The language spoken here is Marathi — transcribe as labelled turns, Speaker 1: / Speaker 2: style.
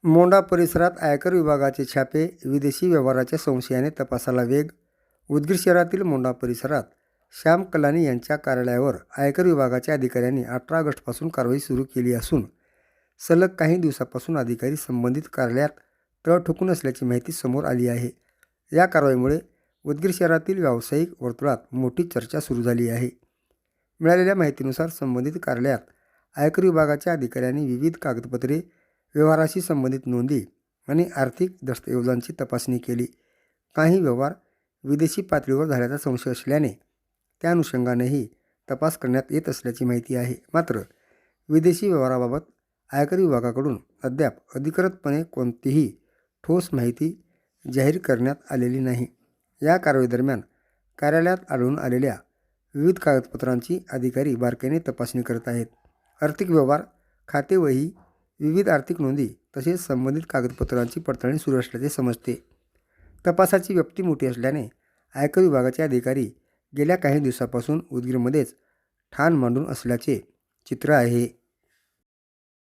Speaker 1: मोंढा परिसरात आयकर विभागाचे छापे, विदेशी व्यवहाराच्या संशयाने तपासाला वेग. उदगीर शहरातील मोंढा परिसरात श्याम कलानी यांच्या कार्यालयावर आयकर विभागाच्या अधिकाऱ्यांनी 18 ऑगस्टपासून कारवाई सुरू केली असून सलग काही दिवसापासून अधिकारी संबंधित कार्यालयात तळ ठोकून असल्याची माहिती समोर आली आहे. या कारवाईमुळे उदगीर शहरातील व्यावसायिक वर्तुळात मोठी चर्चा सुरू झाली आहे. मिळालेल्या माहितीनुसार संबंधित कार्यालयात आयकर विभागाच्या अधिकाऱ्यांनी विविध कागदपत्रे, व्यवहाराशी संबंधित नोंदी आणि आर्थिक दस्तऐवजांची तपासणी केली. काही व्यवहार विदेशी पातळीवर झाल्याचा संशय असल्याने त्या अनुषंगानेही तपास करण्यात येत असल्याची माहिती आहे. मात्र विदेशी व्यवहाराबाबत आयकर विभागाकडून अद्याप अधिकृतपणे कोणतीही ठोस माहिती जाहीर करण्यात आलेली नाही. या कारवाईदरम्यान कार्यालयात आढळून आलेल्या विविध कागदपत्रांची अधिकारी बारकाईने तपासणी करत आहेत. आर्थिक व्यवहार, खातेवही, विविध आर्थिक नोंदी तसेच संबंधित कागदपत्रांची पडताळणी सुरू असल्याचे समजते. तपासाची व्याप्ती मोठी असल्याने आयकर विभागाचे अधिकारी गेल्या काही दिवसापासून उदगीरमध्येच ठाण मांडून असल्याचे चित्र आहे.